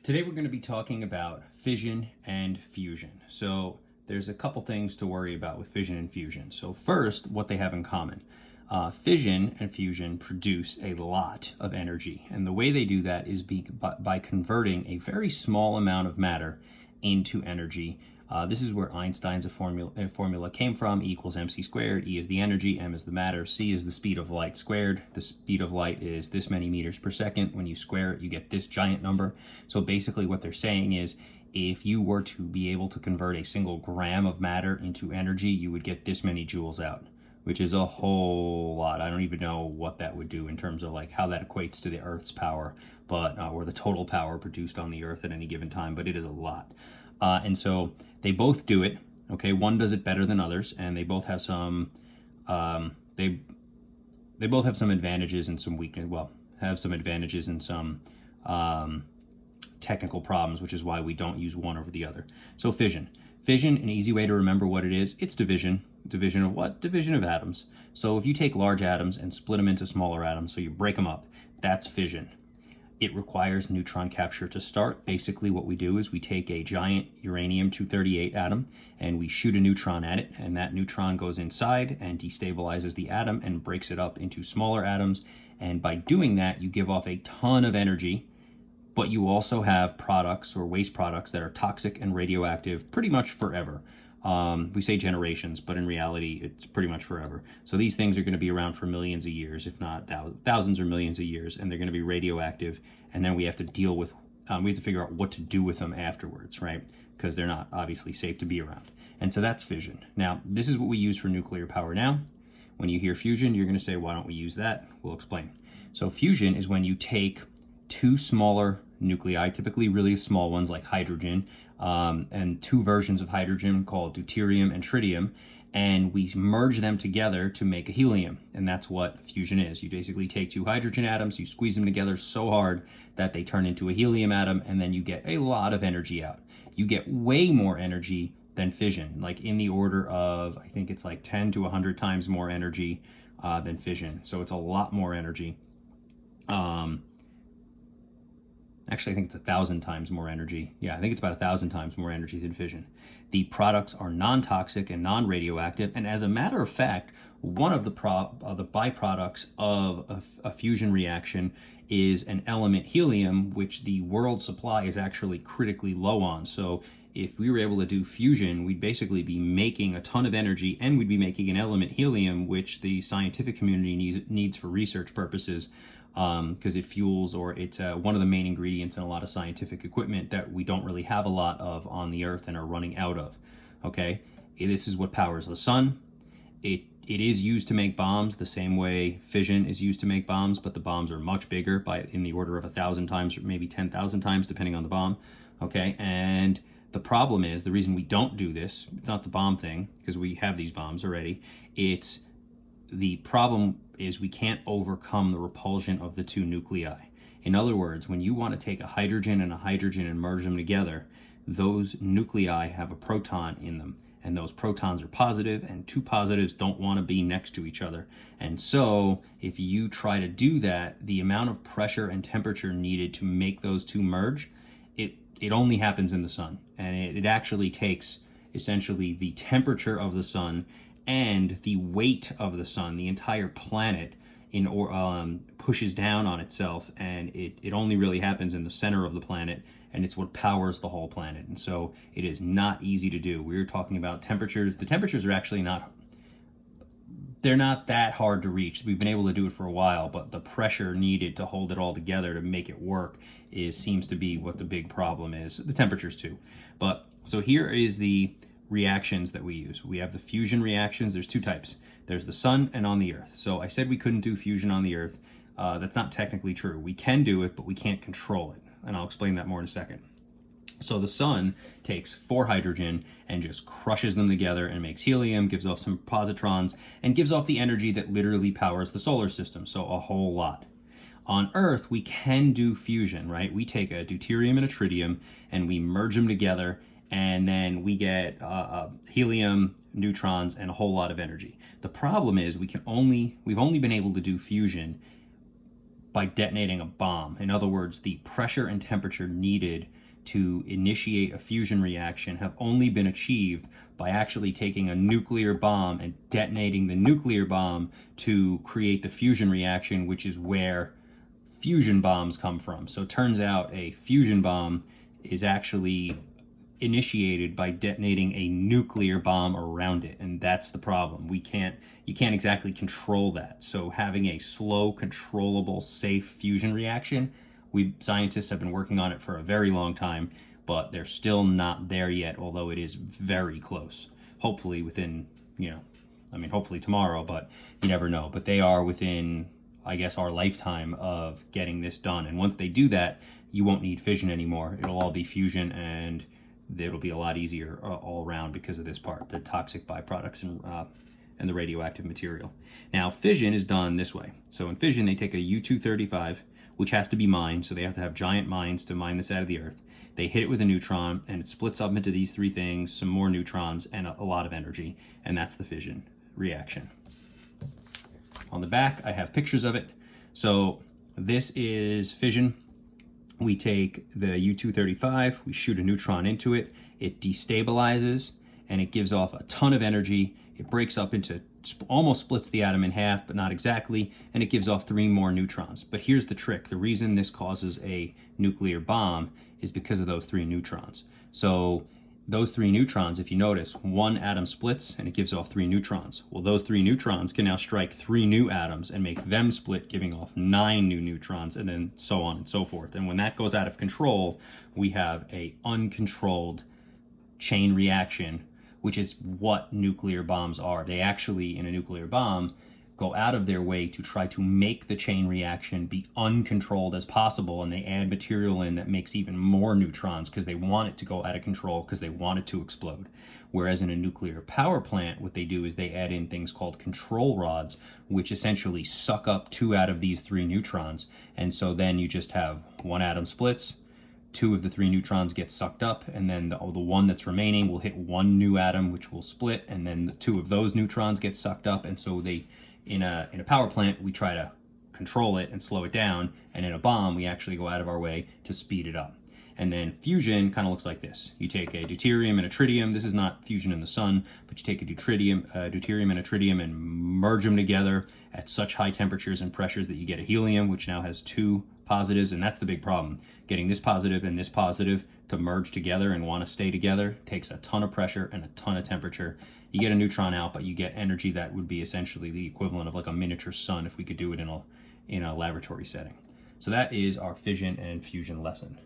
Today we're going to be talking about fission and fusion. So there's a couple things to worry about with fission and fusion. So first, what they have in common. Fission and fusion produce a lot of energy, and the way they do that is by converting a very small amount of matter into energy. This is where Einstein's formula came from. E equals mc squared. E is the energy, m is the matter, c is the speed of light squared. The speed of light is this many meters per second. When you square it, you get this giant number. So basically what they're saying is, if you were to be able to convert a single gram of matter into energy, you would get this many joules out, which is a whole lot. I don't even know what that would do in terms of like how that equates to the Earth's power, but or the total power produced on the Earth at any given time, but it is a lot. And so they both do it. Okay, one does it better than others, and they both have some they both have some advantages and some weakness. Well, have some advantages and some technical problems, which is why we don't use one over the other. So fission, an easy way to remember what it is. It's division. Division of what? Division of atoms. So if you take large atoms and split them into smaller atoms, so you break them up, that's fission. It requires neutron capture to start. Basically what we do is we take a giant uranium-238 atom and we shoot a neutron at it, and that neutron goes inside and destabilizes the atom and breaks it up into smaller atoms. And by doing that, you give off a ton of energy, but you also have products or waste products that are toxic and radioactive pretty much forever. We say generations, but in reality, it's pretty much forever. So these things are going to be around for millions of years, if not thousands or millions of years, and they're going to be radioactive. And then we have to deal with, we have to figure out what to do with them afterwards, right? Because they're not obviously safe to be around. And so that's fission. Now, this is what we use for nuclear power now. When you hear fusion, you're going to say, why don't we use that? We'll explain. So fusion is when you take two smaller nuclei, typically really small ones like hydrogen, and two versions of hydrogen called deuterium and tritium, and we merge them together to make a helium. And that's what fusion is. You basically take two hydrogen atoms, you squeeze them together so hard that they turn into a helium atom, and then you get a lot of energy out. You get way more energy than fission, like in the order of, I think it's like 10 to 100 times more energy than fission. So it's a lot more energy. Actually, I think it's 1,000 times more energy. Yeah, I think it's about 1,000 times more energy than fission. The products are non-toxic and non-radioactive, and as a matter of fact, one of the byproducts of a fusion reaction is an element helium, which the world supply is actually critically low on. So if we were able to do fusion, we'd basically be making a ton of energy, and we'd be making an element helium, which the scientific community needs for research purposes, because it fuels, or it's one of the main ingredients in a lot of scientific equipment that we don't really have a lot of on the Earth and are running out of. Okay, this is what powers the sun. It is used to make bombs the same way fission is used to make bombs, but the bombs are much bigger, in the order of 1,000 times or maybe 10,000 times, depending on the bomb. Okay, and the problem is, the reason we don't do this, it's not the bomb thing, because we have these bombs already. It's the problem is we can't overcome the repulsion of the two nuclei. In other words, when you want to take a hydrogen and merge them together, those nuclei have a proton in them, and those protons are positive, and two positives don't want to be next to each other. And so if you try to do that, the amount of pressure and temperature needed to make those two merge, it only happens in the sun. And it actually takes essentially the temperature of the sun and the weight of the sun, the entire planet, pushes down on itself, and it only really happens in the center of the planet, and it's what powers the whole planet. And so it is not easy to do. We were talking about temperatures. The temperatures are actually they're not that hard to reach. We've been able to do it for a while, but the pressure needed to hold it all together to make it work seems to be what the big problem is. The temperatures too. But so here is the reactions that we use. We have the fusion reactions. There's two types. There's the sun and on the Earth. So I said we couldn't do fusion on the Earth. That's not technically true. We can do it, but we can't control it. And I'll explain that more in a second. So the sun takes 4 hydrogen and just crushes them together and makes helium, gives off some positrons, and gives off the energy that literally powers the solar system. So a whole lot. On Earth, we can do fusion, right? We take a deuterium and a tritium and we merge them together, and then we get helium, neutrons, and a whole lot of energy. The problem is we've only been able to do fusion by detonating a bomb. In other words, the pressure and temperature needed to initiate a fusion reaction have only been achieved by actually taking a nuclear bomb and detonating the nuclear bomb to create the fusion reaction, which is where fusion bombs come from. So it turns out a fusion bomb is actually initiated by detonating a nuclear bomb around it, and that's the problem. You can't exactly control that. So having a slow, controllable, safe fusion reaction, scientists have been working on it for a very long time, but they're still not there yet, although it is very close. Hopefully within, hopefully tomorrow, but you never know. But they are within, I guess, our lifetime of getting this done. And once they do that, you won't need fission anymore. It'll all be fusion, and it'll be a lot easier all around because of this part, the toxic byproducts and the radioactive material. Now, fission is done this way. So in fission, they take a U-235, which has to be mined, so they have to have giant mines to mine this out of the earth. They hit it with a neutron, and it splits up into these three things, some more neutrons, and a lot of energy, and that's the fission reaction. On the back, I have pictures of it. So this is fission. We take the U-235, we shoot a neutron into it, it destabilizes, and it gives off a ton of energy. It breaks up into, almost splits the atom in half, but not exactly, and it gives off 3 more neutrons. But here's the trick. The reason this causes a nuclear bomb is because of those 3 neutrons. So those 3 neutrons, if you notice, one atom splits and it gives off 3 neutrons. Well, those 3 neutrons can now strike 3 new atoms and make them split, giving off 9 new neutrons, and then so on and so forth. And when that goes out of control, we have a uncontrolled chain reaction, which is what nuclear bombs are. They actually, in a nuclear bomb, go out of their way to try to make the chain reaction be uncontrolled as possible, and they add material in that makes even more neutrons because they want it to go out of control, because they want it to explode. Whereas in a nuclear power plant, what they do is they add in things called control rods, which essentially suck up 2 out of these 3 neutrons. And so then you just have 1 atom splits, 2 of the 3 neutrons get sucked up, and then the one that's remaining will hit 1 new atom, which will split, and then the 2 of those neutrons get sucked up. And so they, in a power plant, we try to control it and slow it down, and in a bomb, we actually go out of our way to speed it up. And then fusion kind of looks like this. You take a deuterium and a tritium. This is not fusion in the sun, but you take a deuterium and a tritium and merge them together at such high temperatures and pressures that you get a helium, which now has 2 positives, and that's the big problem. Getting this positive and this positive to merge together and want to stay together takes a ton of pressure and a ton of temperature. You get a neutron out, but you get energy that would be essentially the equivalent of like a miniature sun if we could do it in a laboratory setting. So that is our fission and fusion lesson.